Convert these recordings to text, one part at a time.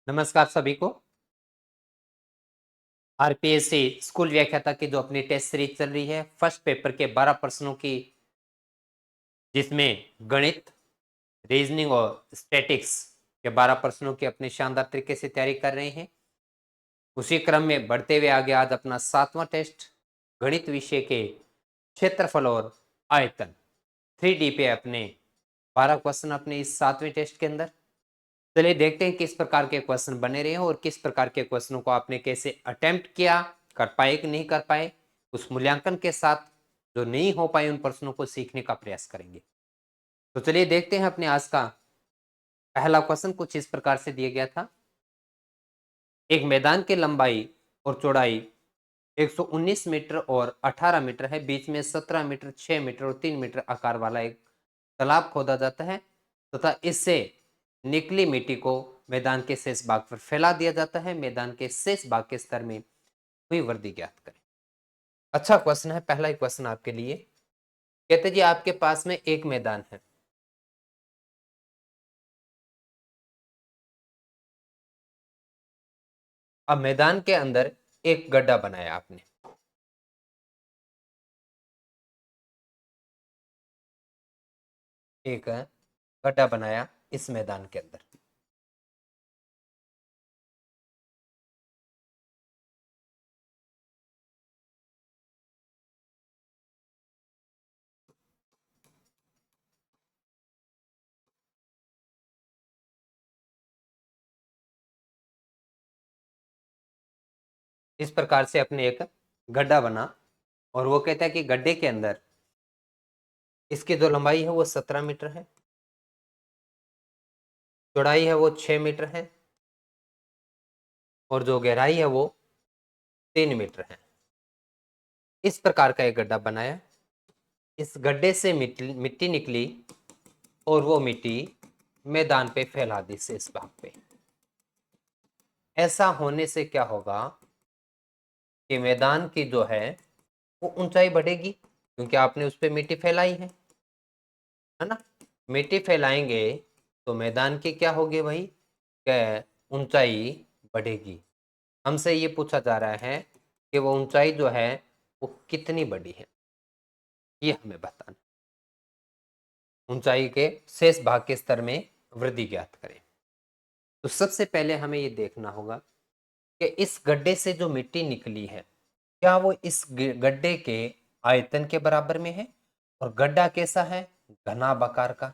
नमस्कार सभी को। आरपीएससी स्कूल व्याख्याता की जो अपनी टेस्ट सीरीज चल रही है, फर्स्ट पेपर के 12 प्रश्नों की, जिसमें गणित, रीजनिंग और स्टैटिक्स के 12 प्रश्नों की अपनी शानदार तरीके से तैयारी कर रहे हैं। उसी क्रम में बढ़ते हुए आगे आज अपना 7वां टेस्ट गणित विषय के क्षेत्रफल और आयतन 3D पे अपने 12 क्वेश्चन अपने इस 7वें टेस्ट के अंदर। चलिए देखते हैं किस प्रकार के क्वेश्चन बने रहे हैं और किस प्रकार के क्वेश्चनों को आपने कैसे अटेम्प्ट किया, कर पाए कि नहीं कर पाए। उस मूल्यांकन के साथ जो नहीं हो पाए उन प्रश्नों को सीखने का प्रयास करेंगे। तो चलिए देखते हैं अपने आज का पहला क्वेश्चन कुछ इस प्रकार से दिया गया था। एक मैदान की लंबाई और चौड़ाई 119 मीटर और 18 मीटर है। बीच में 17 मीटर, 6 मीटर और 3 मीटर आकार वाला एक तालाब खोदा जाता है तथा इससे निकली मिट्टी को मैदान के शेष भाग पर फैला दिया जाता है। मैदान के शेष भाग के स्तर में हुई वृद्धि ज्ञात करें। अच्छा क्वेश्चन है। पहला ही क्वेश्चन आपके लिए कहते जी, आपके पास में एक मैदान है। अब मैदान के अंदर एक गड्ढा बनाया आपने। एक गड्ढा बनाया इस मैदान के अंदर। इस प्रकार से अपने एक गड्ढा बना और वो कहता है कि गड्ढे के अंदर इसकी जो लंबाई है वो 17 मीटर है, चौड़ाई है वो 6 मीटर है और जो गहराई है वो 3 मीटर है। इस प्रकार का एक गड्ढा बनाया। इस गड्ढे से मिट्टी निकली और वो मिट्टी मैदान पे फैला दी शेष भाग पे। ऐसा होने से क्या होगा कि मैदान की जो है वो ऊंचाई बढ़ेगी, क्योंकि आपने उस पर मिट्टी फैलाई है ना। मिट्टी फैलाएंगे तो मैदान की क्या होगी भाई, क्या ऊंचाई बढ़ेगी। हमसे ये पूछा जा रहा है कि वो ऊंचाई जो है वो कितनी बड़ी है, ये हमें बताना। ऊंचाई के शेष भाग के स्तर में वृद्धि ज्ञात करें। तो सबसे पहले हमें ये देखना होगा कि इस गड्ढे से जो मिट्टी निकली है क्या वो इस गड्ढे के आयतन के बराबर में है। और गड्ढा कैसा है, घनाभ आकार का।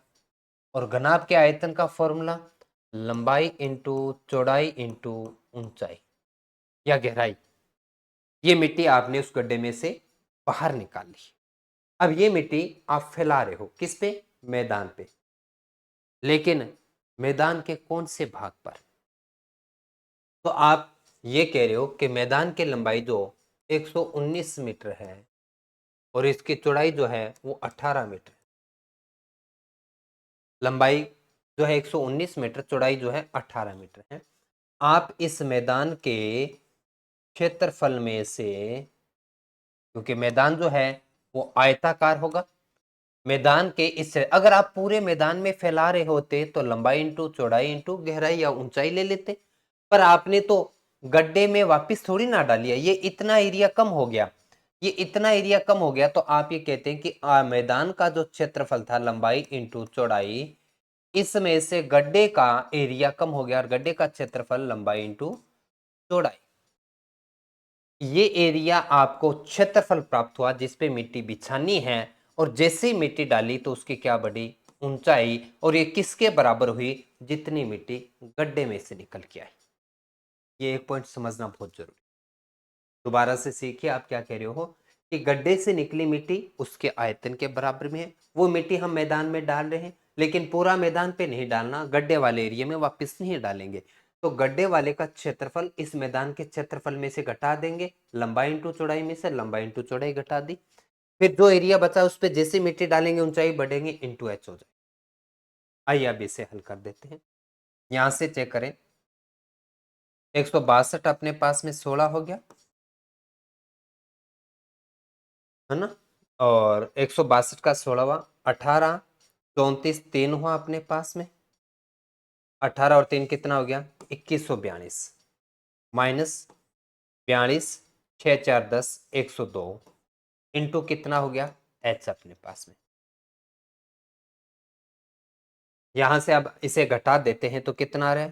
और घनाभ के आयतन का फॉर्मूला लंबाई इंटू चौड़ाई इंटू ऊंचाई या गहराई। ये मिट्टी आपने उस गड्ढे में से बाहर निकाल ली। अब ये मिट्टी आप फैला रहे हो किस पे, मैदान पे। लेकिन मैदान के कौन से भाग पर। तो आप ये कह रहे हो कि मैदान की लंबाई जो 119 मीटर है और इसकी चौड़ाई जो है वो 18 मीटर है। लंबाई जो है 119 मीटर, चौड़ाई जो है 18 मीटर है। आप इस मैदान के क्षेत्रफल में से, क्योंकि मैदान जो है वो आयताकार होगा, मैदान के इस अगर आप पूरे मैदान में फैला रहे होते तो लंबाई इंटू चौड़ाई इंटू गहराई या ऊंचाई ले लेते। पर आपने तो गड्ढे में वापस थोड़ी ना डाली है, ये इतना एरिया कम हो गया। ये इतना एरिया कम हो गया तो आप ये कहते हैं कि मैदान का जो क्षेत्रफल था लंबाई इंटू चौड़ाई, इसमें से गड्ढे का एरिया कम हो गया और गड्ढे का क्षेत्रफल लंबाई इंटू चौड़ाई। ये एरिया आपको क्षेत्रफल प्राप्त हुआ जिसपे मिट्टी बिछानी है। और जैसे ही मिट्टी डाली तो उसकी क्या बढ़ी, ऊंचाई। और ये किसके बराबर हुई, जितनी मिट्टी गड्ढे में से निकल के आई। ये एक पॉइंट समझना बहुत जरूरी। दोबारा से सीखिए आप क्या कह रहे हो कि गड्ढे से निकली मिट्टी उसके आयतन के बराबर में है। वो मिट्टी हम मैदान में डाल रहे हैं, लेकिन पूरा मैदान पे नहीं डालना, गड्ढे वाले एरिया में वापस नहीं डालेंगे। तो गड्ढे वाले का क्षेत्रफल इस मैदान के क्षेत्रफल में से घटा देंगे, लंबाई इंटू चौड़ाई में से लंबाई इंटू चौड़ाई घटा दी। फिर जो एरिया बचा उस पर जैसे मिट्टी डालेंगे ऊंचाई बढ़ेंगे, इंटू एच हो जाए। आइए अब इसे हल कर देते हैं। यहां से चेक करें, 162 अपने पास में 16 हो गया है ना। और 162 का 16वां 18, 34 3 हुआ अपने पास में। 18 और 3 कितना हो गया, 2142 माइनस 42 6 4 10 102 इंटू कितना हो गया h अपने पास में। यहां से अब इसे घटा देते हैं तो कितना रहे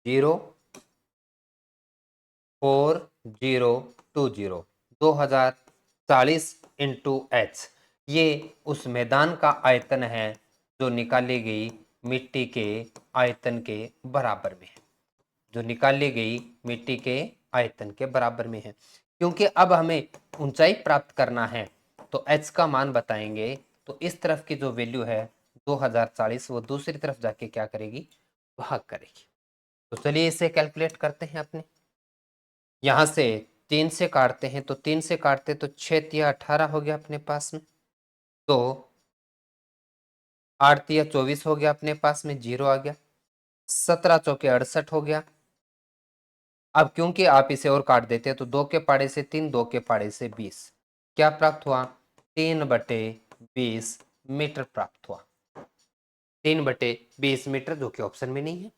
04020 2040 इंटू एच। ये उस मैदान का आयतन है जो निकाली गई मिट्टी के आयतन के बराबर में है, जो निकाली गई मिट्टी के आयतन के बराबर में है। क्योंकि अब हमें ऊंचाई प्राप्त करना है तो h का मान बताएंगे, तो इस तरफ की जो वैल्यू है 2040 वो दूसरी तरफ जाके क्या करेगी भाग करेगी। तो चलिए इसे कैलकुलेट करते हैं अपने। यहां से 3 से काटते हैं तो 3 से काटते तो 6 तिया 18 हो गया अपने पास में, तो 8 तिया 24 हो गया अपने पास में, 0 आ गया, 17 चौके 68 हो गया। अब क्योंकि आप इसे और काट देते हैं तो 2 के पाड़े से 3 2 के पाड़े से 20 क्या प्राप्त हुआ 3/20 मीटर प्राप्त हुआ। 3/20 मीटर जो कि ऑप्शन में नहीं है,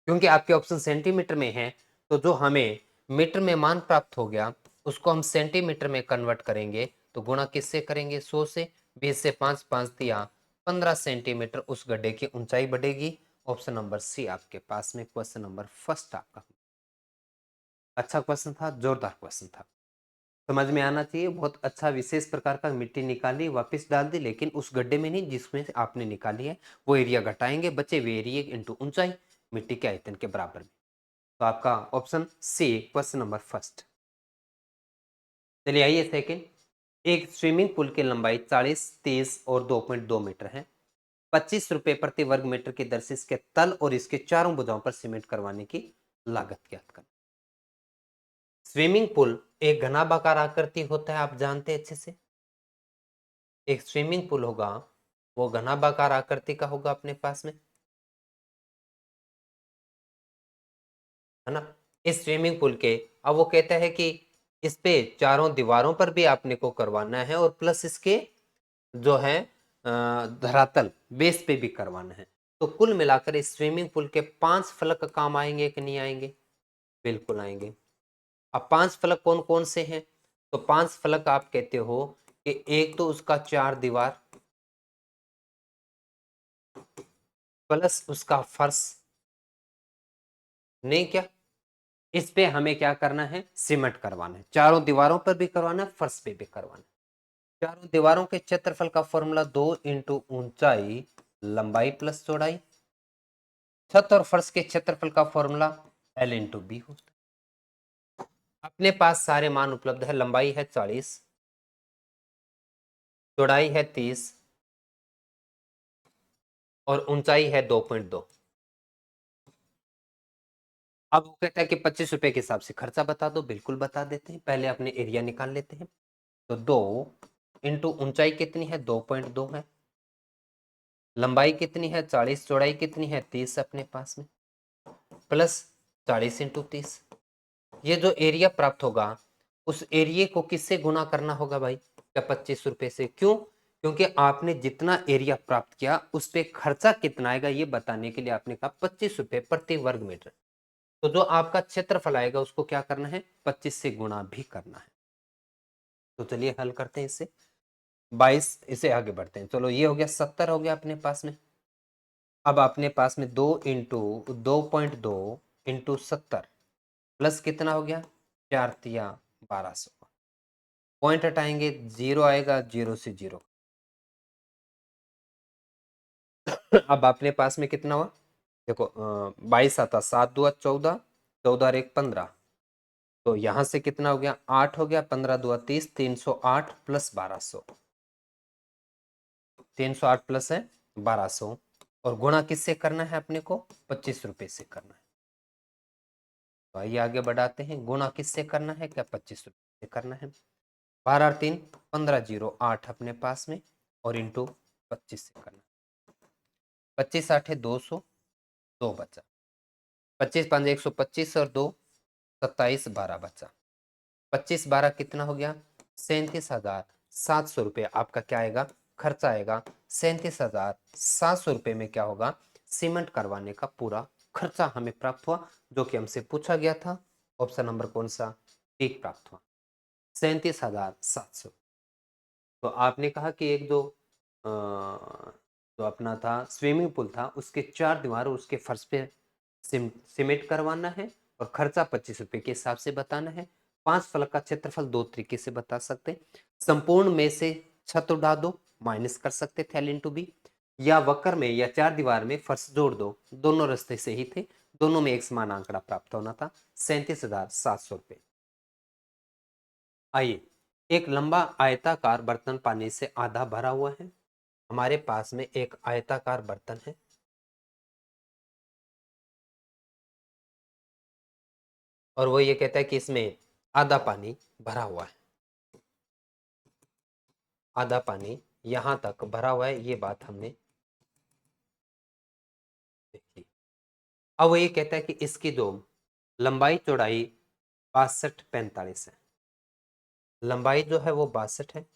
क्योंकि आपके ऑप्शन सेंटीमीटर में है। तो जो हमें मीटर में मान प्राप्त हो गया उसको हम सेंटीमीटर में कन्वर्ट करेंगे तो गुणा किससे करेंगे 100 से, 20 से 5 5 दिया 15 सेंटीमीटर उस गड्ढे की ऊंचाई बढ़ेगी। ऑप्शन नंबर सी आपके पास में क्वेश्चन नंबर फर्स्ट आपका। अच्छा क्वेश्चन था, जोरदार क्वेश्चन था, समझ में आना चाहिए। बहुत अच्छा विशेष प्रकार का मिट्टी निकाली वापस डाल दी, लेकिन उस गड्ढे में नहीं जिसमें से आपने निकाली है, वो एरिया घटाएंगे, बचे हुए एरिया इंटू ऊंचाई मिट्टी के आयतन के बराबर में। तो आपका option C question number first. चलिए आइए सेकंड। एक स्विमिंग पूल की लंबाई 40 30 और 2.2 मीटर है। 25 रुपए प्रति वर्ग मीटर की दर से इसके तल और इसके चारों भुजाओं पर सीमेंट करवाने की लागत ज्ञात करना। स्विमिंग पूल एक घनाभाकार आकृति होता है, आप जानते हैं अच्छे से। एक स्विमिंग पूल होगा वो घनाभाकार आकृति का होगा अपने पास में, है ना। इस स्विमिंग पूल के अब वो कहता है कि इस पे चारों दीवारों पर भी आपने को करवाना है और प्लस इसके जो है धरातल बेस पे भी करवाना है। तो कुल मिलाकर इस स्विमिंग पूल के 5 फलक काम आएंगे कि नहीं आएंगे, बिल्कुल आएंगे। अब 5 फलक कौन कौन से हैं, तो 5 फलक आप कहते हो कि एक तो उसका 4 दीवार प्लस उसका फर्श, नहीं क्या, इस पे हमें क्या करना है सीमेंट करवाना है, चारों दीवारों पर भी करवाना है फर्श पे भी करवाना है। चारों दीवारों के क्षेत्रफल का फॉर्मूला 2 इंटू ऊंचाई लंबाई प्लस चौड़ाई, छत और फर्श के क्षेत्रफल का फॉर्मूला L इंटू बी होता है। अपने पास सारे मान उपलब्ध है, लंबाई है 40, चौड़ाई है 30 और ऊंचाई है 2.2। अब वो कहता है कि 25 रुपए के हिसाब से खर्चा बता दो, बिल्कुल बता देते हैं, पहले अपने एरिया निकाल लेते हैं। तो 2 इंटू ऊंचाई कितनी है 2.2 है, लंबाई कितनी है 40, चौड़ाई कितनी है 30 अपने पास में, प्लस 40 इंटू 30। ये जो एरिया प्राप्त होगा उस एरिया को किससे गुना करना होगा भाई, क्या 25 रुपए से। क्यों, क्योंकि आपने जितना एरिया प्राप्त किया उस पर खर्चा कितना आएगा ये बताने के लिए आपने कहा 25 रुपए प्रति वर्ग मीटर। तो जो आपका क्षेत्रफल आएगा उसको क्या करना है 25 से गुणा भी करना है। तो चलिए हल करते हैं इससे 22, इसे आगे बढ़ते हैं। चलो ये हो गया 70 हो गया अपने पास में। अब अपने पास में 2 इंटू 2.2 इंटू 70 प्लस कितना हो गया 4 तिया 1200। पॉइंट हटाएंगे 0 आएगा, 0 से 0। अब अपने पास में कितना हुआ देखो 22 आता, 7 दुआ 14, 14 और 1 15, तो यहां से कितना हो गया 8 हो गया, 15 दुआ 30, 308 प्लस 1200, 308 प्लस है 1200 और गुणा किससे करना है अपने को 25 रुपए से करना है। तो आइए आगे बढ़ाते हैं, गुणा किससे करना है क्या 25 रुपए से करना है। 12 और 3 15, 0 8 अपने पास में और इंटू 25 से करना है। 25 8 है 200, 2 बचा, 25 5 125 और 2 27 12 बचा, 25 12 कितना हो गया 37,700 रुपये आपका क्या आएगा खर्चा आएगा। 37,700 रुपये में क्या होगा सीमेंट करवाने का पूरा खर्चा हमें प्राप्त हुआ, जो कि हमसे पूछा गया था। ऑप्शन नंबर कौन सा? ठीक प्राप्त हुआ, 37,700। तो आपने कहा कि एक जो जो अपना था स्विमिंग पूल था, उसके 4 दीवार और उसके फर्श पे सीमेंट करवाना है और खर्चा 25 रुपए के हिसाब से बताना है। 5 फलक का क्षेत्रफल 2 तरीके से बता सकते हैं। संपूर्ण में से छत उड़ा दो, माइनस कर सकते थे एल इंटू बी, या वक्र में या 4 दीवार में फर्श जोड़ दो। दोनों रास्ते से ही थे, दोनों में एक समान आंकड़ा प्राप्त होना था, 37,700 रुपए। आइए, एक लंबा आयताकार बर्तन पानी से आधा भरा हुआ है। हमारे पास में एक आयताकार बर्तन है और वो ये कहता है कि इसमें आधा पानी भरा हुआ है, आधा पानी यहां तक भरा हुआ है, ये बात हमने देखी। अब वो ये कहता है कि इसकी जो लंबाई चौड़ाई 62-45 है, लंबाई जो है वो 62 है,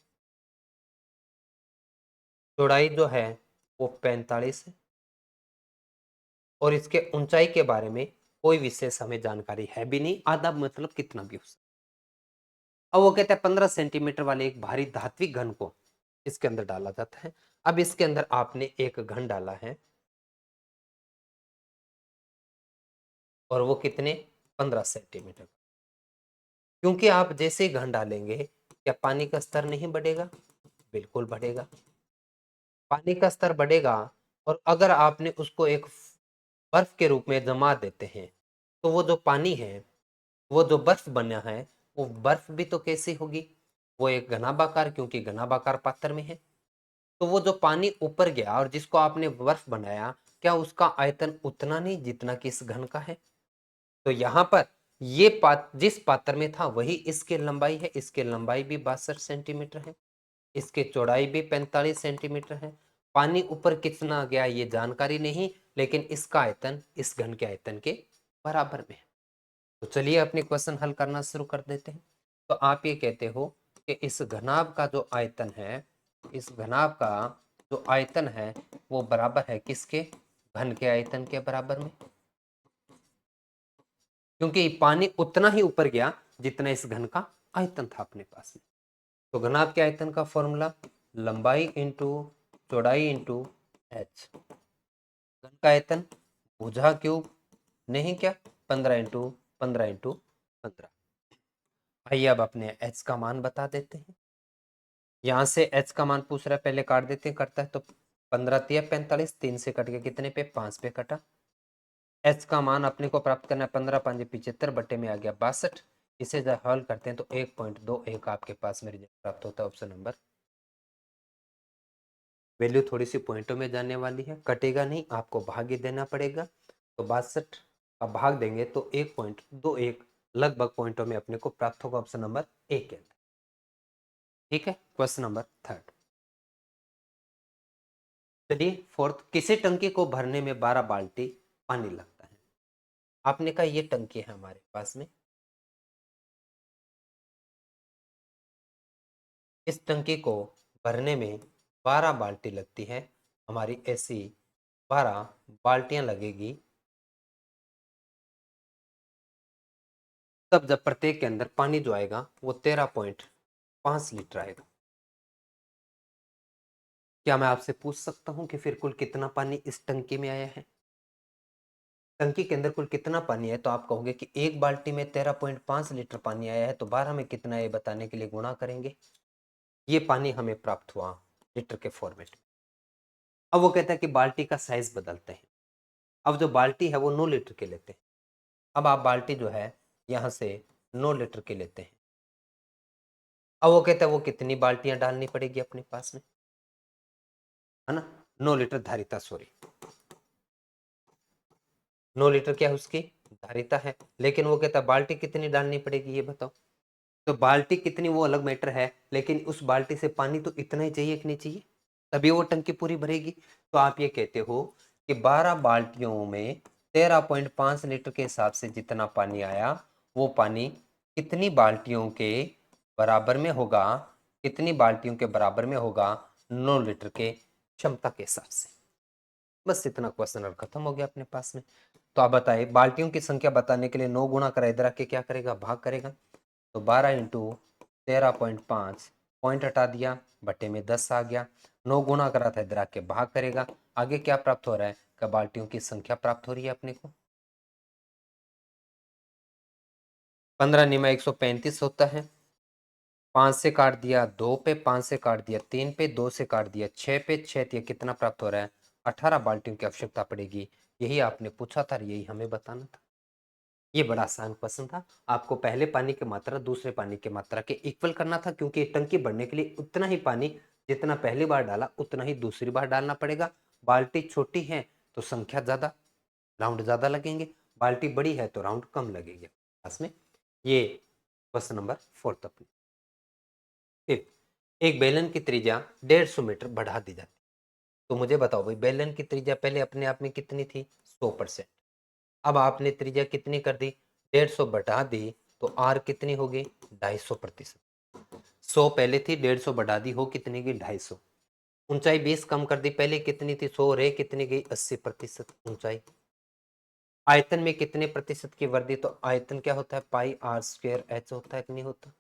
चौड़ाई जो है वो 45 है, और इसके ऊंचाई के बारे में कोई विशेष हमें जानकारी है भी नहीं, आधा मतलब कितना भी हो सकता। अब वो कहता है 15 सेंटीमीटर वाले एक भारी धात्विक घन को इसके अंदर डाला जाता है। अब इसके अंदर आपने एक घन डाला है और वो कितने? 15 सेंटीमीटर। क्योंकि आप जैसे ही घन डालेंगे, क्या पानी का स्तर नहीं बढ़ेगा? बिल्कुल बढ़ेगा, पानी का स्तर बढ़ेगा। और अगर आपने उसको एक बर्फ के रूप में जमा देते हैं, तो वो जो पानी है, वो जो बर्फ बना है, वो बर्फ भी तो कैसी होगी? वो एक घनाभाकार, क्योंकि घनाभाकार पात्र में है। तो वो जो पानी ऊपर गया और जिसको आपने बर्फ बनाया, क्या उसका आयतन उतना नहीं जितना कि इस घन का है? तो यहाँ पर ये जिस पात्र में था वही इसकी लंबाई है, इसकी लंबाई भी 62 सेंटीमीटर है, इसकी चौड़ाई भी 45 सेंटीमीटर है। पानी ऊपर कितना गया ये जानकारी नहीं, लेकिन इसका आयतन इस घन के आयतन के बराबर में है। तो चलिए अपने क्वेश्चन हल करना शुरू कर देते हैं। तो आप ये कहते हो कि इस घनाभ का जो आयतन है, इस घनाभ का जो आयतन है वो बराबर है किसके? घन के आयतन के बराबर में, क्योंकि पानी उतना ही ऊपर गया जितना इस घन का आयतन था अपने पास में। तो घनाभ के आयतन का फॉर्मूला लंबाई इंटू चौड़ाई इंटू एच। घन का आयतन भुजा क्यूब, नहीं क्या, 15 इंटू 15 इंटू 15। आइए अब अपने एच का मान बता देते हैं। यहाँ से एच का मान पूछ रहा है, पहले काट देते हैं, करता है तो 15 तिया 45, 3 से कट के कितने पे? 5 पे कटा। एच का मान अपने को प्राप्त करना है 15 5 75 बटे में आ गया 62। इसे जब हल करते हैं तो 1.21 आपके पास में रिजल्ट प्राप्त होता है, ऑप्शन नंबर। वैल्यू थोड़ी सी पॉइंटों में जाने वाली है, कटेगा नहीं, आपको भाग्य देना पड़ेगा। तो 62 का भाग देंगे तो 1.21 लगभग पॉइंटों में अपने को प्राप्त होगा, ऑप्शन नंबर ए के अंदर। ठीक है, क्वेश्चन नंबर 3। चलिए फोर्थ, किसी टंकी को भरने में 12 बाल्टी पानी लगता है। आपने कहा ये टंकी है हमारे पास में, इस टंकी को भरने में 12 बाल्टी लगती है, हमारी ऐसी 12 बाल्टियां लगेगी। तब जब प्रत्येक के अंदर पानी जो आएगा वो 13.5 लीटर आएगा। क्या मैं आपसे पूछ सकता हूं कि फिर कुल कितना पानी इस टंकी में आया है? टंकी के अंदर कुल कितना पानी है? तो आप कहोगे कि एक बाल्टी में 13.5 लीटर पानी आया है, तो 12 में कितना है बताने के लिए गुणा करेंगे। ये पानी हमें प्राप्त हुआ लीटर के फॉर्मेट में। अब वो कहता है कि बाल्टी का साइज बदलते हैं। अब जो बाल्टी है वो 9 लीटर के लेते हैं। अब आप बाल्टी जो है यहाँ से 9 लीटर के लेते हैं। अब वो कहता है वो कितनी बाल्टियां डालनी पड़ेगी अपने पास में, है ना? 9 लीटर धारिता, सॉरी 9 लीटर क्या है उसकी धारिता है, लेकिन वो कहता है बाल्टी कितनी डालनी पड़ेगी ये बताओ। तो बाल्टी कितनी वो अलग मैटर है, लेकिन उस बाल्टी से पानी तो इतना ही चाहिए कि नहीं चाहिए, तभी वो टंकी पूरी भरेगी। तो आप ये कहते हो कि 12 बाल्टियों में 13.5 लीटर के हिसाब से जितना पानी आया, वो पानी कितनी बाल्टियों के बराबर में होगा? कितनी बाल्टियों के बराबर में होगा? 9 लीटर के क्षमता के हिसाब से। बस इतना क्वेश्चन और खत्म हो गया अपने पास में। तो आप बताइए, बाल्टियों की संख्या बताने के लिए 9 गुणा करा, इधर आके क्या करेगा, भाग करेगा। तो 12 इंटू 13.5, पॉइंट हटा दिया, बटे में 10 आ गया। 9 गुणा करा था, इधर आके भाग करेगा। आगे क्या प्राप्त हो रहा है, कि बाल्टियों की संख्या प्राप्त हो रही है अपने को। 15 निमा 135 होता है। 5 से काट दिया 2 पे, 5 से काट दिया 3 पे, 2 से काट दिया 6 पे, 6 दिया, कितना प्राप्त हो रहा है, 18 बाल्टियों की आवश्यकता पड़ेगी। यही आपने पूछा था, यही हमें बताना था। ये बड़ा आसान क्वेश्चन था। आपको पहले पानी की मात्रा दूसरे पानी की मात्रा के इक्वल करना था, क्योंकि टंकी भरने के लिए उतना ही पानी जितना पहली बार डाला उतना ही दूसरी बार डालना पड़ेगा। बाल्टी छोटी है तो संख्या ज्यादा, राउंड ज्यादा लगेंगे। बाल्टी बड़ी है तो राउंड कम लगेंगे पास में। ये क्वेश्चन नंबर 4 अपनी। फिर एक बेलन की त्रिज्या 150 मीटर बढ़ा दी जाती। तो मुझे बताओ भाई, बेलन की त्रिज्या पहले अपने आप में कितनी थी, 100%। अब आपने त्रिज्या कितनी कर दी, 150 बढ़ा दी, तो आर कितनी होगी, 250%। 100 पहले थी, 150 बढ़ा दी, हो कितनी की, 250। ऊंचाई 20 कम कर दी, पहले कितनी थी 100, रे कितनी गई, 80% ऊंचाई। आयतन में कितने प्रतिशत की वृद्धि, तो आयतन क्या होता है, पाई आर स्क्वायर एच होता है कि नहीं होता।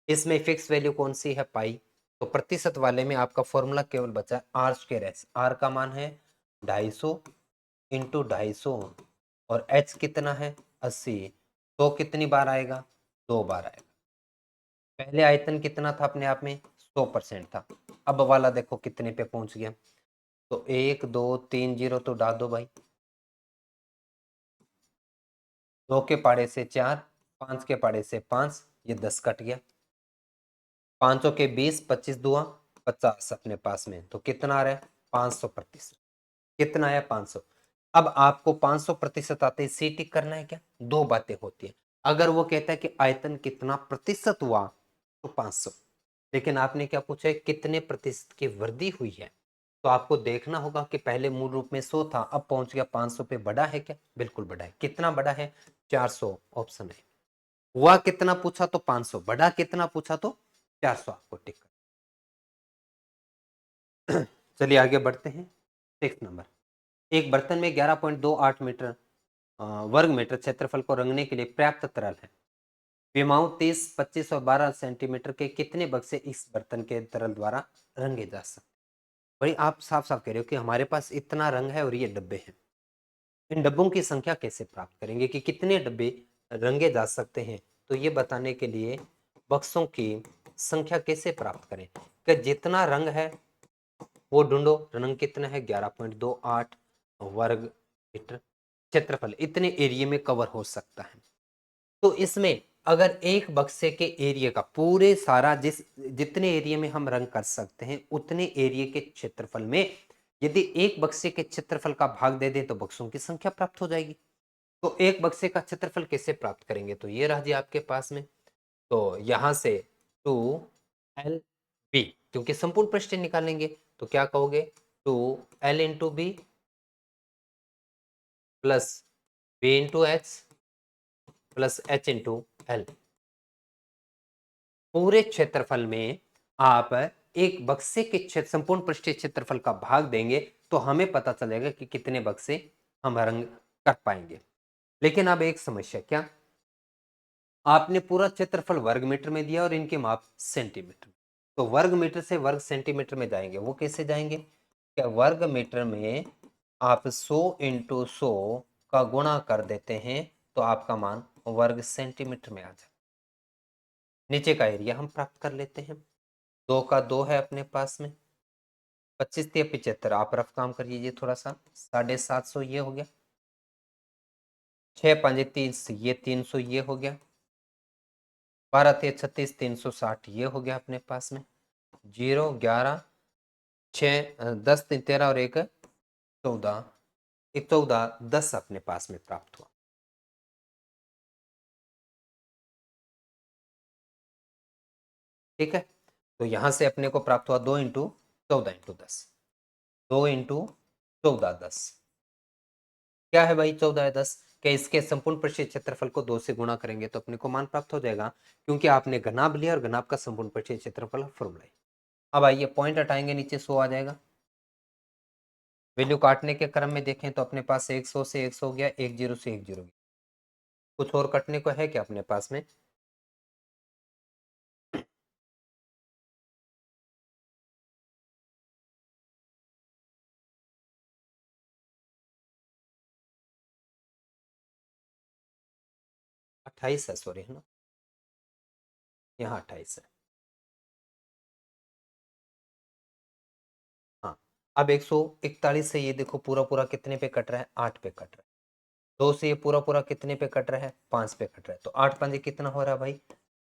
इसमें फिक्स वैल्यू कौन सी है, पाई। तो प्रतिशत वाले में आपका फॉर्मूला केवल बचा है आर स्क्वायर एच। आर का मान है 250 इंटू 250, और एच कितना है 80। तो कितनी बार आएगा, 2 बार आएगा। पहले आयतन कितना था अपने आप में, 100% था। अब वाला देखो कितने पे पहुंच गया। तो 1 2 3 जीरो तो डाल दो भाई। 2 के पाड़े से 4, 5 के पाड़े से 5, ये 10 कट गया। 500 के 20, 25 दुआ 50 अपने पास में। तो कितना आ रहा है, 500%। कितना आया, 500। अब आपको 500% आते ही सी टिक करना है क्या, दो बातें होती है। अगर वो कहता है कि आयतन कितना प्रतिशत हुआ, तो 500। लेकिन आपने क्या पूछा है, कितने प्रतिशत की वृद्धि हुई है। तो आपको देखना होगा कि पहले मूल रूप में 100 था, अब पहुंच गया 500 पे, बड़ा है क्या, बिल्कुल बड़ा है। कितना बड़ा है, 400, ऑप्शन है। हुआ कितना पूछा तो 500, बड़ा कितना पूछा तो 400, आपको टिक कर। चलिए आगे बढ़ते हैं। 6 नंबर, एक बर्तन में 11.28 मीटर वर्ग मीटर क्षेत्रफल को रंगने के लिए पर्याप्त तरल है। विमाओं 30, 25 और 12 सेंटीमीटर के कितने बक्से इस बर्तन के तरल द्वारा रंगे जा सकते। भाई आप साफ साफ कह रहे हो कि हमारे पास इतना रंग है और ये डब्बे हैं। इन डब्बों की संख्या कैसे प्राप्त करेंगे, कि कितने डब्बे रंगे जा सकते हैं। तो ये बताने के लिए बक्सों की संख्या कैसे प्राप्त करें, कि जितना रंग है वो ढूंढो। रंग कितना है, 11.28 वर्ग मीटर क्षेत्रफल, इतने एरिया में कवर हो सकता है। तो इसमें अगर एक बक्से के एरिया का पूरे सारा जितने एरिया में हम रंग कर सकते हैं, उतने एरिया के क्षेत्रफल में यदि एक बक्से के क्षेत्रफल का भाग दे दें तो बक्सों की संख्या प्राप्त हो जाएगी। तो एक बक्से का क्षेत्रफल कैसे प्राप्त करेंगे, तो ये रहा जी आपके पास में। तो यहां से 2LB, क्योंकि संपूर्ण पृष्ठ निकालेंगे, तो क्या कहोगे, 2L into B plus B into H plus H into L. पूरे क्षेत्रफल में आप एक बक्से के संपूर्ण पृष्ठीय क्षेत्रफल का भाग देंगे तो हमें पता चलेगा कि कितने बक्से हम रंग कर पाएंगे। लेकिन अब एक समस्या, क्या आपने पूरा क्षेत्रफल वर्ग मीटर में दिया और इनके माप सेंटीमीटर। तो वर्ग मीटर से वर्ग सेंटीमीटर में जाएंगे, वो कैसे जाएंगे, क्या वर्ग मीटर में आप 100 इंटू 100 का गुणा कर देते हैं तो आपका मान वर्ग सेंटीमीटर में आ जाए। नीचे का एरिया हम प्राप्त कर लेते हैं। 2 का 2 है अपने पास में, 25 या 75, आप रफ काम कर लीजिए थोड़ा सा, 750 ये हो गया। 6 5 30, ये 300 ये हो गया। 12 3 36, 360 ये हो गया अपने पास में। 0 11 6 10 3 13 और एक 14, एक 14 10 अपने पास में प्राप्त हुआ। ठीक है, तो यहां से अपने को प्राप्त हुआ 2 इंटू 14 इंटू 10, 2 इंटू 14 10। क्या है भाई, 14 है 10। क्या इसके संपूर्ण पृष्ठीय क्षेत्रफल को 2 से गुणा करेंगे तो अपने को मान प्राप्त हो जाएगा, क्योंकि आपने घनाभ लिया और घनाभ का संपूर्ण पृष्ठीय क्षेत्रफल फॉर्मूला। अब आइए पॉइंट हटाएंगे, नीचे 100 आ जाएगा। वैल्यू काटने के क्रम में देखें तो अपने पास 100 से 100 हो गया, 10 से 10 गया। कुछ और कटने को है क्या अपने पास में? अट्ठाईस है, सॉरी, है ना, यहाँ 28 है। हाँ, अब 141 से ये देखो पूरा पूरा कितने पे कट रहा है? 8 पे कट रहा है। 2 से ये पूरा पूरा कितने पे कट रहा है? 5 पे कट रहा है। तो 8 पंजे कितना हो रहा है भाई?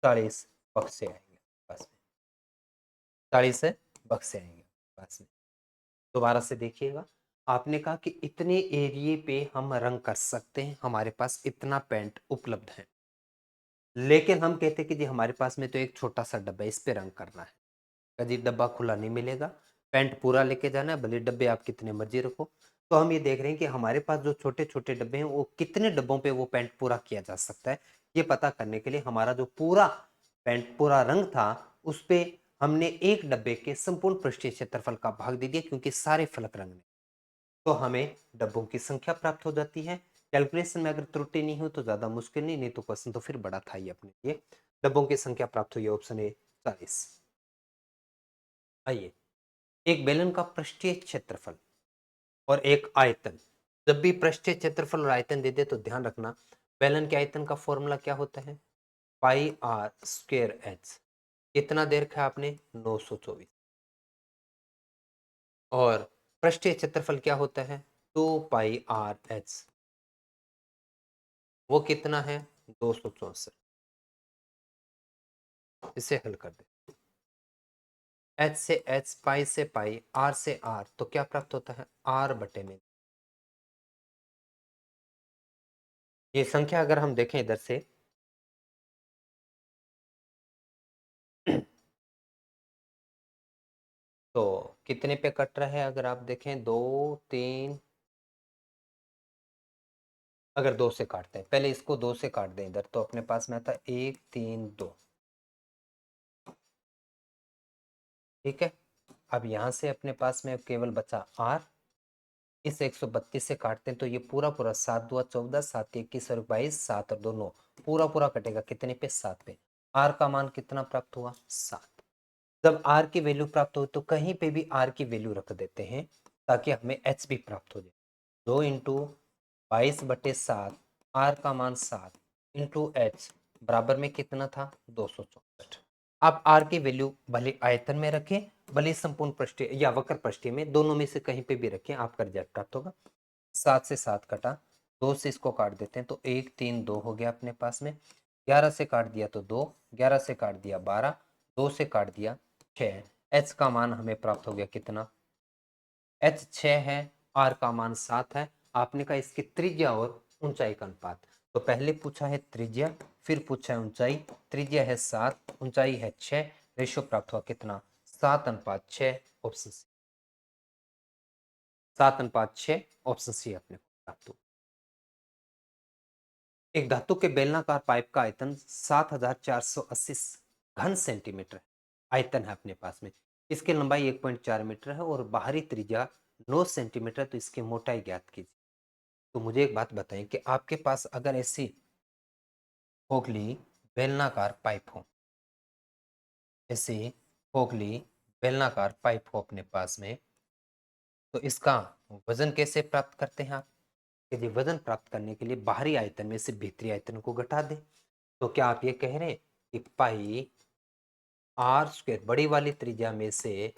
40 बक्से आएंगे पास में, 40 से बक्से आएंगे पास में। दोबारा से देखिएगा, आपने कहा कि इतने एरिए पे हम रंग कर सकते हैं, हमारे पास इतना पेंट उपलब्ध है, लेकिन हम कहते हैं कि जी हमारे पास में तो एक छोटा सा डब्बा है, इस पे रंग करना है। कभी डब्बा खुला नहीं मिलेगा, पेंट पूरा लेके जाना है, भले डब्बे आप कितने मर्जी रखो। तो हम ये देख रहे हैं कि हमारे पास जो छोटे छोटे डब्बे हैं वो कितने डब्बों पे वो पेंट पूरा किया जा सकता है। ये पता करने के लिए हमारा जो पूरा पेंट पूरा रंग था उस पे हमने एक डब्बे के संपूर्ण पृष्ठीय क्षेत्रफल का भाग दे दिया, क्योंकि सारे फलक रंग ने। तो हमें डब्बों की संख्या प्राप्त हो जाती है। कैलकुलेशन में अगर त्रुटि नहीं हो तो ज्यादा मुश्किल नहीं तो क्वेश्चन तो फिर बड़ा था ही अपने लिए। डब्बों की संख्या प्राप्त हुई, ऑप्शन ए 40। आइए, एक बेलन का पृष्ठीय क्षेत्रफल और एक आयतन, जब भी पृष्ठीय क्षेत्रफल और आयतन दे दे तो ध्यान रखना बेलन के आयतन का फॉर्मूला क्या होता है? पाई आर स्क्वायर एच। कितना दे रखा है आपने? 924। और पृष्ठीय क्षेत्रफल क्या होता है? 2 पाई आर एच। वो कितना है? 264। इसे हल कर दे। एच से एच, पाई से पाई, आर से आर, तो क्या प्राप्त होता है? आर बटे में। ये संख्या अगर हम देखें इधर से तो कितने पे कट रहा है? अगर आप देखें 2 3, अगर 2 से काटते हैं, पहले इसको 2 से काट दें इधर, तो अपने पास में आता है 1 3 2। ठीक है, अब यहां से अपने पास में केवल बचा आर। इस 132 से काटते हैं तो ये पूरा पूरा 7 2 14, 7 21 और 22, 7 और 2 9, पूरा पूरा कटेगा कितने पे? 7 पे। आर का मान कितना प्राप्त हुआ? 7। जब आर की वैल्यू प्राप्त हो तो कहीं पे भी आर की वैल्यू रख देते हैं ताकि हमें एच भी प्राप्त हो जाए। 2 × 22/7, आर का मान 7 इंटू एच बराबर में कितना था? 264। आप आर की वैल्यू भले आयतन में रखें, भले संपूर्ण पृष्ठीय या वक्र पृष्ठीय में, दोनों में से कहीं पे भी रखें, आपका रिजल्ट प्राप्त होगा। 7 से 7 कटा, 2 से इसको काट देते हैं तो 1 3 2 हो गया अपने पास में। 11 से काट दिया तो 2, 11 से काट दिया 12, 2 से काट दिया 6। एच का मान हमें प्राप्त हो गया कितना? एच 6 है, आर का मान 7 है। आपने कहा इसकी त्रिज्या और ऊंचाई का अनुपात, तो पहले पूछा है त्रिज्या, फिर पूछा है ऊंचाई। त्रिज्या है 7, ऊंचाई है 6, रेशियो प्राप्त हुआ कितना? 7:6। ऑप्शन सी, 7:6, ऑप्शन सी अपने प्राप्त हुआ। एक धातु के बेलनाकार पाइप का आयतन 7480 घन सेंटीमीटर आयतन है अपने पास में। इसकी लंबाई 1.4 मीटर है और बाहरी त्रिज्या 9 सेंटीमीटर। तो इसकी मोटाई ज्ञात कीजिए। तो मुझे एक बात बताएं कि आपके पास अगर ऐसी खोखली बेलनाकार पाइप हो, ऐसी खोखली बेलनाकार पाइप हो अपने पास में, तो इसका वजन कैसे प्राप्त करते हैं आप? यदि वजन प्राप्त करने के लिए बाहरी आयतन में से भीतरी आयतन को घटा दें, तो क्या आप ये कह रहे हैं कि पाई आर स्क्वायर बड़ी वाली त्रिज्या में से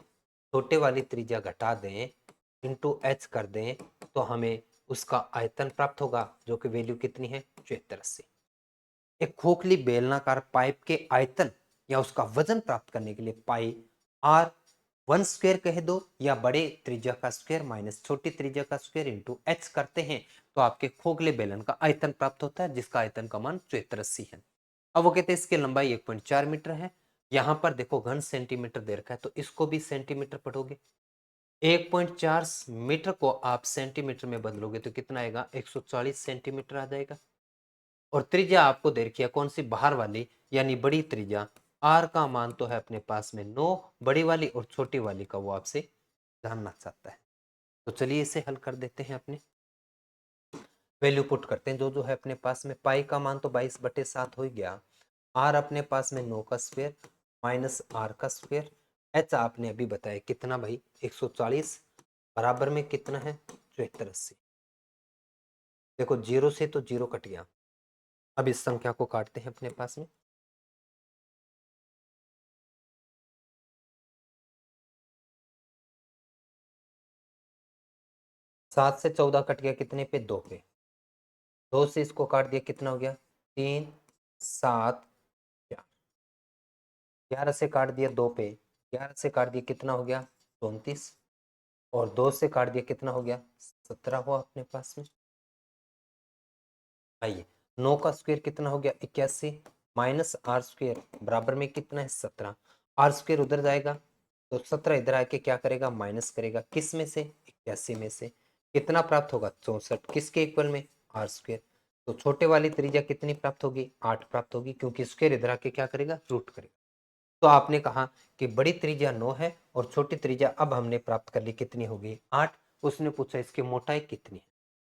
छोटे वाली त्रिज्या घटा दें इंटू एच कर दें तो हमें उसका आयतन प्राप्त होगा, जो कि वैल्यू कितनी है? 7480। एक खोखली बेलनाकार पाइप के आयतन या उसका वजन प्राप्त करने के लिए पाई आर 1 स्क्वायर कह दो या बड़े त्रिज्या का स्क्वायर माइनस छोटी त्रिज्या का स्क्वायर इंटू एच करते हैं तो आपके खोखले बेलन का आयतन प्राप्त होता है, जिसका आयतन का मान 7480 है। अब वो कहते हैं इसकी लंबाई 1.4 मीटर है। यहां पर देखो घन सेंटीमीटर दे रखा है तो इसको भी सेंटीमीटर पढ़ोगे। 1.4 मीटर को आप सेंटीमीटर में बदलोगे तो कितना आएगा? 140 सेंटीमीटर आ जाएगा। और त्रिज्या आपको दे रखी है कौन सी? बाहर वाली, यानी बड़ी त्रिज्या। आर का मान तो है अपने पास में 9, बड़ी वाली और छोटी वाली का वो आपसे जानना चाहता है। तो चलिए इसे हल कर देते हैं, अपने वैल्यू पुट करते हैं। जो जो है अपने पास में, पाई का मान तो 22/7 हो गया, आर अपने पास में 9 का स्क्वायर माइनस आर का स्क्वायर, एच आपने अभी बताया कितना भाई 140, बराबर में कितना है 7480। देखो जीरो से तो जीरो कट गया, अब इस संख्या को काटते हैं अपने पास में। 7 से 14 कट गया, कितने पे 2 पे, 2 से इसको काट दिया कितना हो गया 3 7 4, 11 से काट दिया 2 पे, 11 से काट दिया कितना हो गया 34, और 2 से काट दिया कितना हो गया 17 हुआ अपने पास में। आइए 9 का स्क्वायर कितना हो गया 81, माइनस आर स्क्वायर बराबर में कितना है 17, आर स्क्वायर उधर जाएगा तो 17 इधर आके क्या करेगा माइनस करेगा, किस में से 81 में से, कितना प्राप्त होगा 64, किसके इक्वल में आर स्क्वायर। तो छोटे वाली त्रिज्या कितनी प्राप्त होगी 8 प्राप्त होगी, क्योंकि स्क्वायर इधर आके क्या करेगा रूट करेगा। तो आपने कहा कि बड़ी त्रिज्या 9 है और छोटी त्रिज्या अब हमने प्राप्त कर ली कितनी होगी 8। उसने पूछा इसकी मोटाई कितनी है,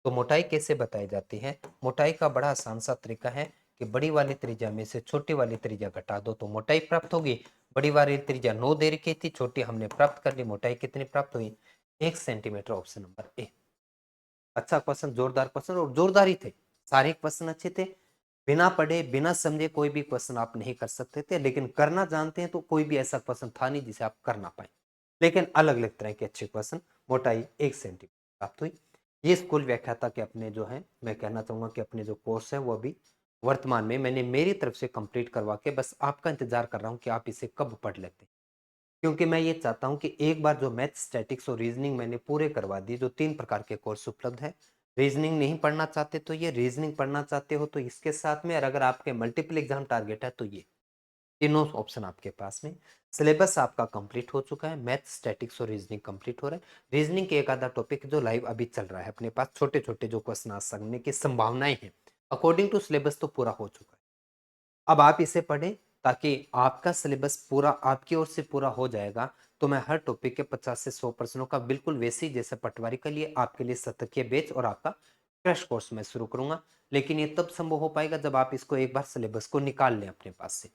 तो मोटाई कैसे बताई जाती है, मोटाई का बड़ा आसान सा तरीका है कि बड़ी वाली त्रिज्या में से छोटी वाली त्रिज्या घटा दो तो मोटाई प्राप्त होगी। बड़ी वाली त्रिज्या 9 दे रखी थी, छोटी हमने प्राप्त कर ली, मोटाई कितनी प्राप्त हुई 1 सेंटीमीटर, ऑप्शन नंबर ए। अच्छा क्वेश्चन, जोरदार क्वेश्चन, और जोरदार ही थे सारे क्वेश्चन, अच्छे थे। बिना पढ़े बिना समझे कोई भी क्वेश्चन आप नहीं कर सकते थे, लेकिन करना जानते हैं तो कोई भी ऐसा क्वेश्चन था नहीं जिसे आप कर ना पाए। लेकिन अलग अलग तरह के अच्छे क्वेश्चन, मोटाई 1 सेंटीमीटर प्राप्त हुई। ये स्कूल व्याख्याता के अपने जो है, मैं कहना चाहूंगा कि अपने जो कोर्स है वो अभी वर्तमान में मैंने मेरी तरफ से कंप्लीट करवा के बस आपका इंतजार कर रहा हूँ कि आप इसे कब पढ़ लेते हैं। क्योंकि मैं ये चाहता हूं कि एक बार जो मैथ, स्टैटिक्स और रीजनिंग मैंने पूरे करवा दिए, जो 3 प्रकार के कोर्स उपलब्ध है, रीजनिंग नहीं पढ़ना चाहते तो ये, रीजनिंग पढ़ना चाहते हो तो इसके साथ में, और अगर आपके मल्टीपल एग्जाम टारगेट है तो ये तीनों ऑप्शन आपके पास में। सिलेबस आपका कंप्लीट हो चुका है, मैथ, स्टैटिक्स और रीजनिंग कंप्लीट हो रहा है। रीजनिंग के एक आधा टॉपिक जो लाइव अभी चल रहा है अपने पास, छोटे छोटे जो क्वेश्चन आ सकने की संभावनाएं हैं, अकॉर्डिंग टू सिलेबस तो पूरा हो चुका है। अब आप इसे पढ़ें ताकि आपका सिलेबस पूरा आपकी ओर से पूरा हो जाएगा। तो मैं हर टॉपिक के 50 से 100 प्रश्नों का बिल्कुल वैसे ही जैसे पटवारी के लिए आपके लिए शतकीय बैच और आपका क्रैश कोर्स मैं शुरू करूंगा। लेकिन ये तब संभव हो पाएगा जब आप इसको एक बार सिलेबस को निकाल लें अपने पास से।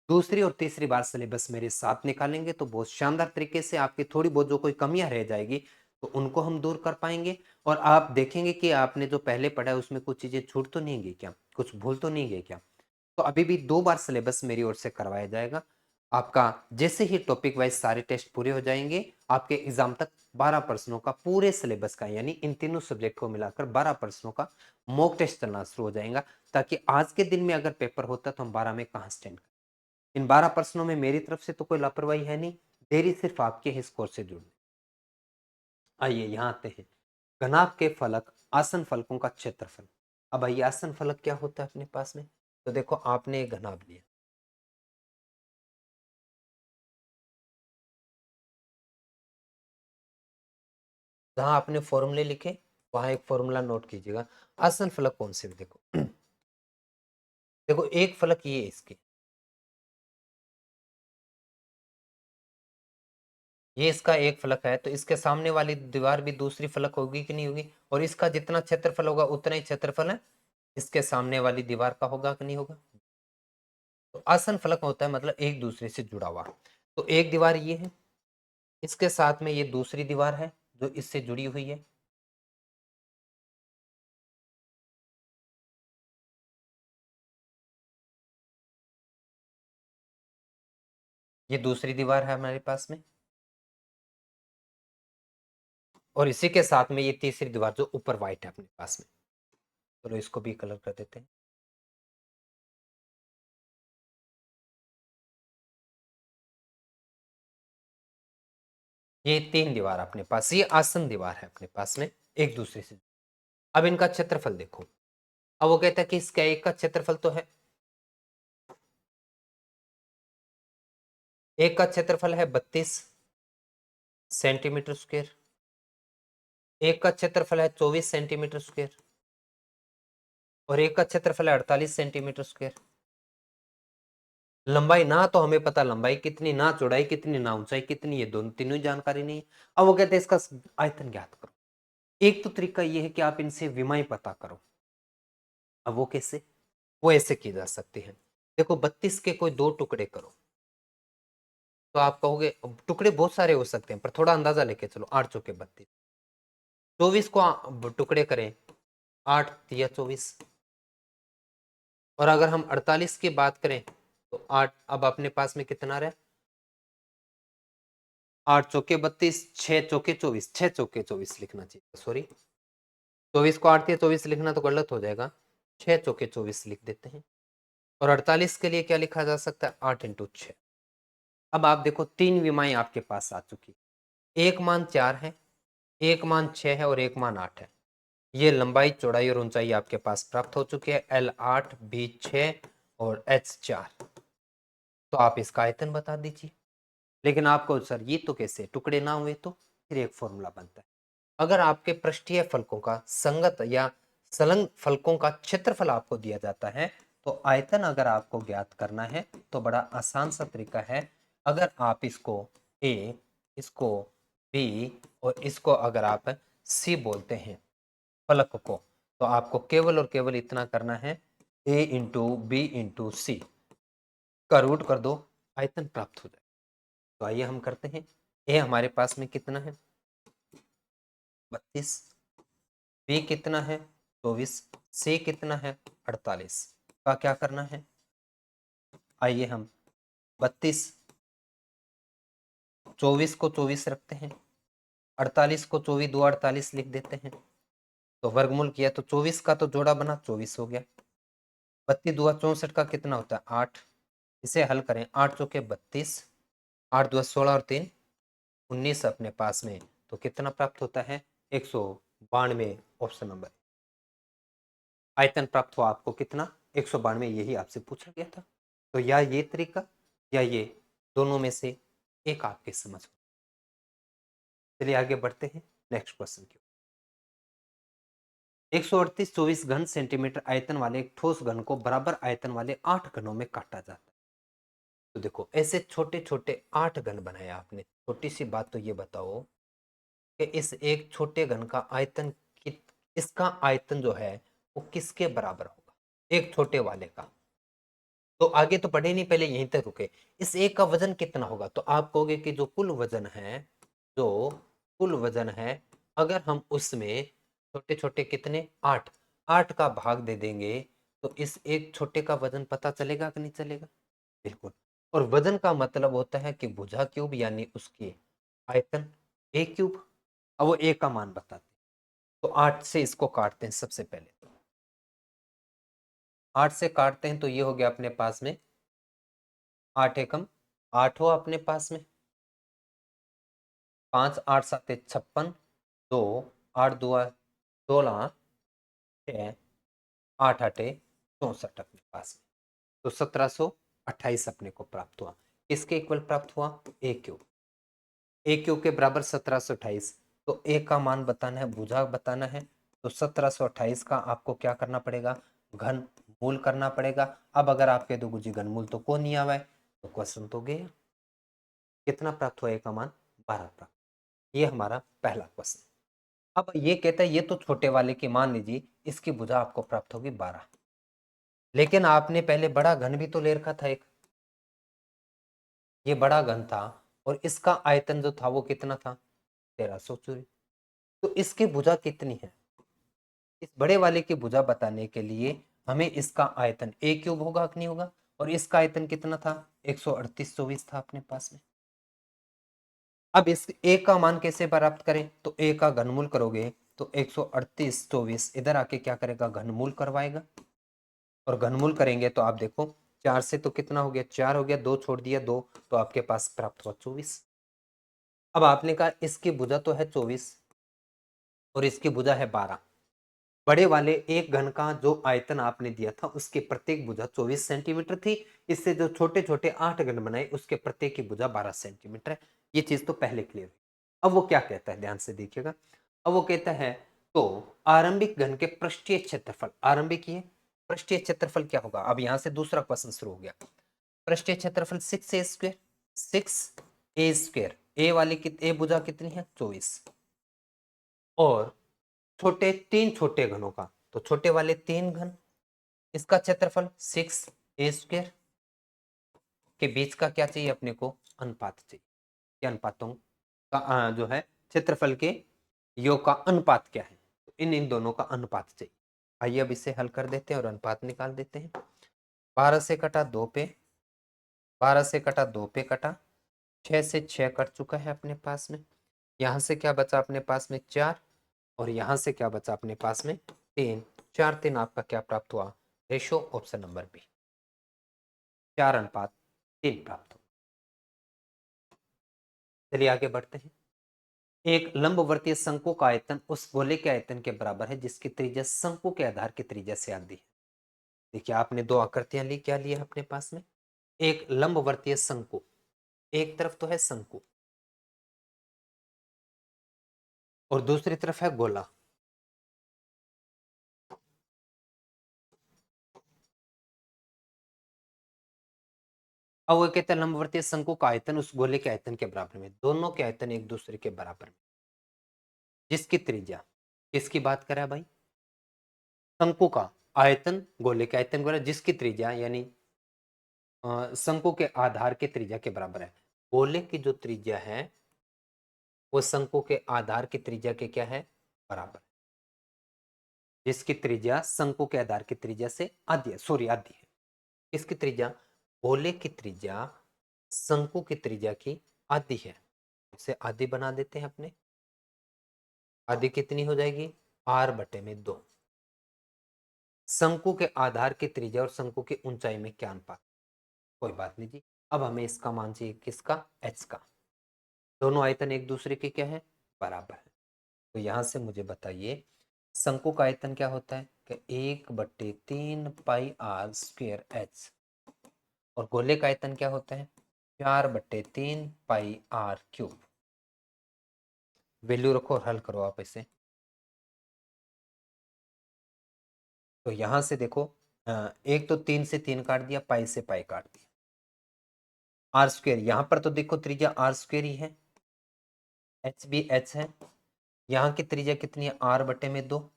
दूसरी और तीसरी बार सिलेबस मेरे साथ निकालेंगे तो बहुत शानदार तरीके से आपकी थोड़ी बहुत जो कोई कमियां रह जाएगी तो उनको हम दूर कर पाएंगे। और आप देखेंगे कि आपने जो पहले पढ़ा है उसमें कुछ चीजें छूट तो नहीं गई क्या, कुछ भूल तो नहीं गई क्या। तो अभी भी 2 बार सिलेबस मेरी ओर से करवाया जाएगा आपका। जैसे ही टॉपिक वाइज सारे टेस्ट पूरे हो जाएंगे, आपके एग्जाम तक 12 प्रश्नों का पूरे सिलेबस का, यानी इन तीनों सब्जेक्ट को मिलाकर 12 प्रश्नों का मॉक टेस्ट चलना शुरू हो जाएगा, ताकि आज के दिन में अगर पेपर होता तो हम 12 में कहां स्टैंड करें। इन 12 प्रश्नों में मेरी तरफ से तो कोई लापरवाही है नहीं, देरी सिर्फ आपके ही स्कोर से जुड़ने। आइए यहां आते हैं, घनाभ के फलक आसन फलकों का क्षेत्रफल। अब भाई आसन फलक क्या होता है अपने पास में, तो देखो आपने एक घनाभ लिया, जहां आपने फॉर्मूले लिखे वहां एक फॉर्मूला नोट कीजिएगा। आसन फलक कौन से, देखो देखो एक फलक ये है इसके, ये इसका एक फलक है, तो इसके सामने वाली दीवार भी दूसरी फलक होगी कि नहीं होगी, और इसका जितना क्षेत्रफल होगा उतना ही क्षेत्रफल है इसके सामने वाली दीवार का होगा कि नहीं होगा। तो आसन फलक होता है मतलब एक दूसरे से जुड़ा हुआ। तो एक दीवार ये है, इसके साथ में ये दूसरी दीवार है जो इससे जुड़ी हुई है, ये दूसरी दीवार है हमारे पास में, और इसी के साथ में ये तीसरी दीवार जो ऊपर व्हाइट है अपने पास में। चलो इसको भी कलर कर देते हैं। ये 3 दीवार अपने पास, ये आसन दीवार है अपने पास में एक दूसरे से। अब इनका क्षेत्रफल देखो, अब वो कहता है कि इसका एक का क्षेत्रफल तो है, एक का क्षेत्रफल है 32 सेंटीमीटर स्क्वायर, एक का क्षेत्रफल है 24 सेंटीमीटर स्क्वायर, और एक का क्षेत्रफल है 48 सेंटीमीटर स्क्वायर। लंबाई ना तो हमें पता लंबाई कितनी, ना चौड़ाई कितनी, ना ऊंचाई कितनी, ये दोनों तीनों जानकारी नहीं है। अब वो कहते हैं इसका आयतन ज्ञात करो। एक तो तरीका ये है कि आप इनसे विमाएं पता करो। अब वो कैसे? वो ऐसे की जा सकती है। देखो 32 के कोई 2 टुकड़े करो तो आप कहोगे टुकड़े बहुत सारे हो सकते हैं, पर थोड़ा अंदाजा लेके चलो। 8 चौके 32, 24 को टुकड़े करें, 8 तिया 24। और अगर हम 48 की बात करें तो 8, अब अपने पास में कितना रहा? 8 चौके 32, 6 चौके 24, 6 चौके 24 लिखना चाहिए, सॉरी 24 को 8 तिया 24 लिखना तो गलत हो जाएगा, 6 चौके 24 लिख देते हैं। और 48 के लिए क्या लिखा जा सकता है? 8 इंटू 6। अब आप देखो 3 विमाएं आपके पास आ चुकी, एक मान 4 है, एक मान 6 है और एक मान 8 है। ये लंबाई चौड़ाई और ऊंचाई आपके पास प्राप्त हो चुकी है, L8 B6 और H4। तो आप इसका आयतन बता दीजिए। लेकिन आपको सर ये तो कैसे, टुकड़े ना हुए तो? फिर एक फॉर्मूला बनता है। अगर आपके पृष्ठीय फलकों का संगत या संलग्न फलकों का क्षेत्रफल आपको दिया जाता है तो आयतन अगर आपको ज्ञात करना है तो बड़ा आसान सा तरीका है। अगर आप इसको A, इसको B और इसको अगर आप C बोलते हैं फलक को, तो आपको केवल और केवल इतना करना है, A इंटू बी इंटू सी का रूट कर दो, आयतन प्राप्त हो जाए। तो आइए हम करते हैं। ए हमारे पास में कितना है? 32। बी कितना है? 24। सी कितना है? 48। का क्या करना है? आइए हम 32, 24 को 24 रखते हैं, 48 को 24 दो 48 लिख देते हैं। तो वर्गमूल किया तो 24 का तो जोड़ा बना 24 हो गया। 32 दुआ 64 का कितना होता है? 8। इसे हल करें, 8 चौके 32, 8 दुआ 16 और 3 19 अपने पास में, तो कितना प्राप्त होता है? 192। Option number. आयतन प्राप्त हुआ आपको कितना? 192। यही आपसे पूछा गया था। तो या ये तरीका या ये, दोनों में से एक आपके समझ। चलिए आगे बढ़ते हैं नेक्स्ट क्वेश्चन की। 138 24 घन सेंटीमीटर आयतन वाले एक ठोस घन को बराबर आयतन वाले 8 घनों में काटा जाता है। तो देखो ऐसे छोटे छोटे 8 घन बनाए आपने। छोटी सी बात तो ये बताओ कि इस एक छोटे घन का आयतन इसका आयतन जो है वो किसके बराबर होगा? एक छोटे वाले का। तो आगे तो बढ़े नहीं, पहले यहीं तक रुके। इस एक का वजन कितना होगा? तो आप कहोगे कि जो कुल वजन है, जो कुल वजन है, अगर हम उसमें छोटे छोटे कितने 8, 8 का भाग दे देंगे तो इस एक छोटे का वजन पता चलेगा कि नहीं चलेगा? बिल्कुल। और वजन का मतलब होता है कि भुजा क्यूब यानी उसकी आयतन ए क्यूब। अब वो ए का मान बताते हैं। तो 8 से इसको काटते हैं सबसे पहले। 8 से काटते हैं तो ये हो गया अपने पास में 8 एकम 8 हो अपने पास में, 5 8 7 56, 2 8 दुआ 16, 6 8 8 64 अपने पास में। तो 1728 अपने को प्राप्त हुआ। किसके इक्वल प्राप्त हुआ? ए क्यूब। ए क्यूब के बराबर 1728। तो ए का मान बताना है, भुजा बताना है। तो 1728 का आपको क्या करना पड़ेगा? घन मूल करना पड़ेगा। अब अगर आप कह दो गुजी घन मूल तो कौन नहीं आवा है, तो क्वेश्चन तो गया। कितना प्राप्त हुआ? ए का मान 12 प्राप्त। ये हमारा पहला क्वेश्चन। अब ये कहता है ये तो छोटे वाले की मान लीजिए इसकी भुजा आपको प्राप्त होगी 12, लेकिन आपने पहले बड़ा घन भी तो ले रखा था एक। ये बड़ा घन था और इसका आयतन जो था वो कितना था? 1324। तो इसकी भुजा कितनी है? इस बड़े वाले की भुजा बताने के लिए हमें इसका आयतन ए क्यूब होगा कि नहीं होगा? और इसका आयतन कितना था? 138 था अपने पास में। अब इस ए का मान कैसे प्राप्त करें? तो ए का घनमूल करोगे तो 138 इधर आके क्या करेगा? घनमूल करवाएगा। और घनमूल करेंगे तो आप देखो 4 से तो कितना हो गया? 4 हो गया, 2 छोड़ दिया 2, तो आपके पास प्राप्त हुआ 24। अब आपने कहा इसकी भुजा तो है 24 और इसकी भुजा है 12। बड़े वाले एक घन का जो आयतन आपने दिया था उसकी प्रत्येक भुजा 24 सेंटीमीटर थी। इससे जो छोटे छोटे 8 घन बनाए उसके प्रत्येक की भुजा 12 सेंटीमीटर है। ये चीज तो पहले क्लियर है। अब वो क्या कहता है, ध्यान से देखिएगा। अब वो कहता है तो आरंभिक घन के पृष्ठीय क्षेत्रफल, आरंभिक ये पृष्ठीय क्षेत्रफल क्या होगा? अब यहां से दूसरा क्वेश्चन शुरू हो गया। पृष्ठीय क्षेत्रफल 6a स्क्वायर, 6a स्क्वायर। ए वाली ए भुजा कितनी है? 24। और तीन छोटे घनों का, तो छोटे वाले 3 घन, इसका क्षेत्रफल 6a² के बीच का क्या चाहिए अपने को, अनुपात चाहिए कि अनुपातों का जो है क्षेत्रफल के योग का अनुपात क्या है, तो इन दोनों का अनुपात चाहिए। आइए अब इसे हल कर देते हैं और अनुपात निकाल देते हैं। 12 से कटा 2 पे, 12 से कटा 2 पे कटा, 6 से 6 कट चुका है अपने पास में। यहां से क्या बचा अपने पास में 4, और यहां से क्या बचा अपने पास में 3। 4 3 आपका क्या प्राप्त हुआ, रेशो, ऑप्शन नंबर बी, 4:3 प्राप्त हुआ। चलिए आगे बढ़ते हैं। एक लंबवर्तीय शंकु का आयतन उस गोले के आयतन के बराबर है जिसकी त्रिज्या शंकु के आधार की त्रिज्या से आधी है। देखिए आपने दो आकृतियां ली, क्या लिया अपने पास में, एक लंबवर्तीय शंकु, एक तरफ तो है शंकु और दूसरी तरफ है गोला। अब वो कहते हैं लंबवर्तीय शंकु का आयतन उस गोले के आयतन के बराबर में, दोनों के आयतन एक दूसरे के बराबर में, जिसकी त्रिज्या, किसकी बात करें भाई, शंकु का आयतन गोले के आयतन गोला जिसकी त्रिज्या यानी शंकु के आधार की त्रिज्या के बराबर है। गोले की जो त्रिज्या है वो शंकु के आधार की त्रिज्या के क्या है, बराबर, जिसकी त्रिज्या शंकु के आधार की त्रिज्या से आधी है, सॉरी आधी है। इसकी त्रिज्या, गोले की त्रिज्या शंकु की त्रिज्या की आधी है, इसे आधी बना देते हैं अपने। आधी कितनी हो जाएगी, r/2। शंकु के आधार की त्रिज्या और शंकु की ऊंचाई में क्या अनुपात, कोई बात नहीं जी। अब हमें इसका मान चाहिए, किसका, h का। दोनों आयतन एक दूसरे के क्या है, बराबर है। तो यहां से मुझे बताइए शंकु का आयतन क्या होता है कि 1/3πr²h, और गोले का आयतन क्या होता है 4/3πr³। वैल्यू रखो और हल करो आप इसे। तो यहां से देखो, एक तो 3 से 3 काट दिया, पाई से पाई काट दिया, r², यहां पर तो देखो त्रिज्या r² ही है, h भी h है, यहाँ की त्रिज्या कितनी है, r/2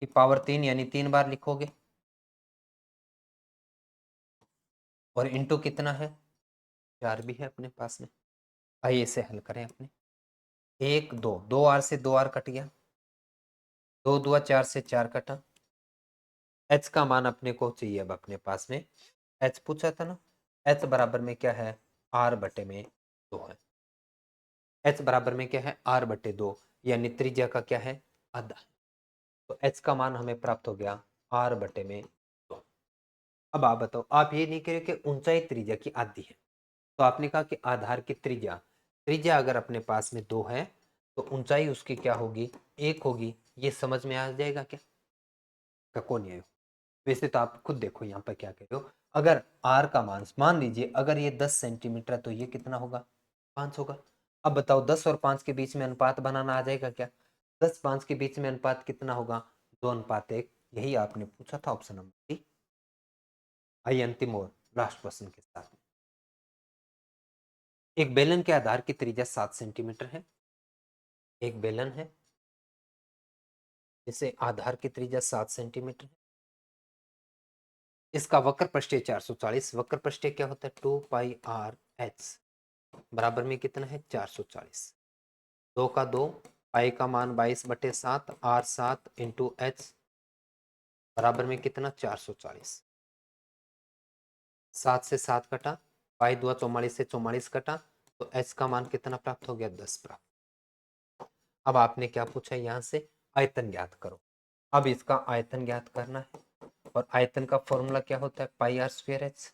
की पावर 3 यानी 3 बार लिखोगे, और इंटू कितना है 4 भी है अपने पास में। आइए इसे हल करें अपने। 1 2, 2r से 2r कट गया, 2 2 4 से 4 कटा। h का मान अपने को चाहिए अब अपने पास में, h पूछा था ना, h बराबर में क्या है, r/2 है। h बराबर में क्या है, r/2, यानी त्रिज्या का क्या है, आधा है। तो h का मान हमें प्राप्त हो गया r/2। अब आप बताओ, आप ये नहीं कह रहे कि ऊंचाई त्रिज्या की आधी है, तो आपने कहा कि आधार की त्रिज्या, त्रिज्या अगर अपने पास में 2 है तो ऊंचाई उसकी क्या होगी, 1 होगी। ये समझ में आ जाएगा क्या, कौन नहीं आयो। वैसे तो आप खुद देखो यहाँ पर क्या कह रहे हो, अगर r का मान लीजिए अगर ये 10 सेंटीमीटर है तो ये कितना होगा, 5 होगा। अब बताओ 10 और 5 के बीच में अनुपात बनाना आ जाएगा क्या, 10 5 के बीच में अनुपात कितना होगा, 2:1। यही आपने पूछा था, ऑप्शन नंबर डी। आइए अंतिम और लास्ट क्वेश्चन के साथ। एक बेलन के आधार की त्रिज्या 7 सेंटीमीटर है। एक बेलन है जिसे आधार की त्रिज्या 7 सेंटीमीटर है, इसका वक्र पृष्ठीय 440, वक्र पृष्ठीय क्या होता है 2πr/h, बराबर में कितना है 440, 2 का 2, पाई का मान 22/7, r7 इंटू h, बराबर में कितना 440। 7 से 7 कटा, पाई 2 44 से 44 कटा, तो h का मान कितना प्राप्त हो गया, 10 प्राप्त। अब आपने क्या पूछा है, यहाँ से आयतन ज्ञात करो। अब इसका आयतन ज्ञात करना है, और आयतन का फॉर्मूला क्या होता है, πr²h।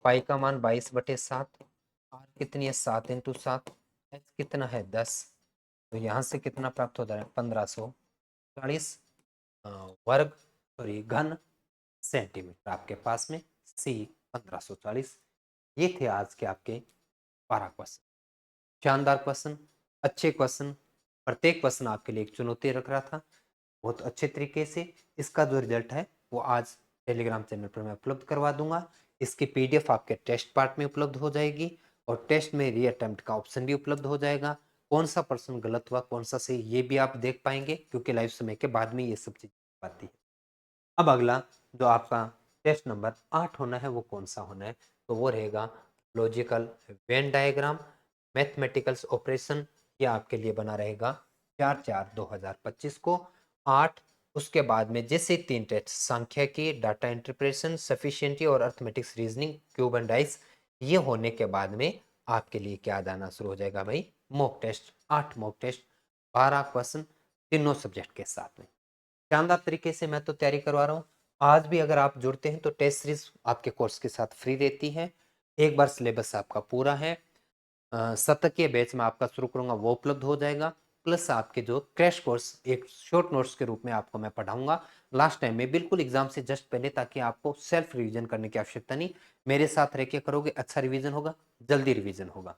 पाई का मान 22/7, आर कितनी है 7 इंटू 7, एच कितना है 10, तो यहाँ से कितना प्राप्त हो जाएगा 1540 वर्ग, सॉरी घन सेंटीमीटर आपके पास में, सी 1540। ये थे आज के आपके 12 क्वेश्चन, शानदार क्वेश्चन, अच्छे क्वेश्चन। प्रत्येक क्वेश्चन आपके लिए एक चुनौती रख रहा था, बहुत अच्छे तरीके से। इसका जो रिजल्ट है वो आज टेलीग्राम चैनल पर मैं उपलब्ध करवा दूंगा। इसकी पीडीएफ आपके टेस्ट पार्ट में उपलब्ध हो जाएगी, और टेस्ट में री अटेम्प्ट का ऑप्शन भी उपलब्ध हो जाएगा। कौन सा प्रश्न गलत हुआ, कौन सा सही, ये भी आप देख पाएंगे, क्योंकि लाइव समय के बाद में ये सब चीज आती है। अब अगला जो आपका टेस्ट नंबर 8 होना है वो कौन सा होना है, तो वो रहेगा logical Venn diagram, mathematicals operation. ये आपके लिए बना रहेगा 4/4/2025 को 8। उसके बाद में जैसे 3 टेस्ट, सांख्यिकी, डाटा इंटरप्रेशन, सफिशिएंटी और arithmetics reasoning, cube and dice, ये होने के बाद में आपके लिए क्या आना शुरू हो जाएगा भाई, mock test. 8 mock test, 12 question, तीनों सब्जेक्ट के साथ में। शानदार तरीके से मैं तो तैयारी करवा रहा हूँ। आज भी अगर आप जुड़ते हैं तो टेस्ट सीरीज आपके कोर्स के साथ फ्री रहती है। एक बार सिलेबस आपका पूरा है, शतकीय बैच में आपका शुरू करूंगा वो उपलब्ध हो जाएगा, प्लस आपके जो क्रैश कोर्स एक शॉर्ट नोट्स के रूप में आपको मैं पढ़ाऊंगा लास्ट टाइम में, बिल्कुल एग्जाम से जस्ट पहले, ताकि आपको सेल्फ रिवीजन करने की आवश्यकता नहीं, मेरे साथ रह के करोगे, अच्छा रिवीजन होगा, जल्दी रिवीजन होगा।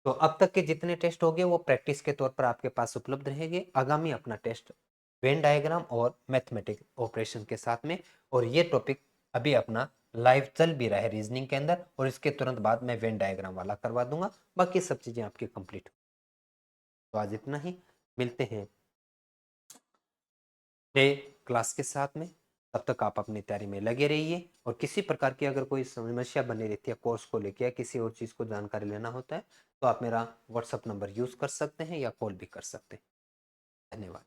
तो अब तक के जितने टेस्ट हो गए वो प्रैक्टिस के तौर पर आपके पास उपलब्ध रहेंगे। आगामी अपना टेस्ट वेन डायग्राम और मैथमेटिक ऑपरेशन के साथ में, और ये टॉपिक अभी अपना लाइव चल भी रहा है रीजनिंग के अंदर, और इसके तुरंत बाद मैं वेन डायग्राम वाला करवा दूंगा, बाकी सब चीजें आपकी कंप्लीट हो। तो आज इतना ही, मिलते हैं नए क्लास के साथ में। तब तक आप अपनी तैयारी में लगे रहिए, और किसी प्रकार की अगर कोई समस्या बनी रहती है कोर्स को लेकर या किसी और चीज़ को जानकारी लेना होता है, तो आप मेरा व्हाट्सअप नंबर यूज़ कर सकते हैं या कॉल भी कर सकते हैं। धन्यवाद।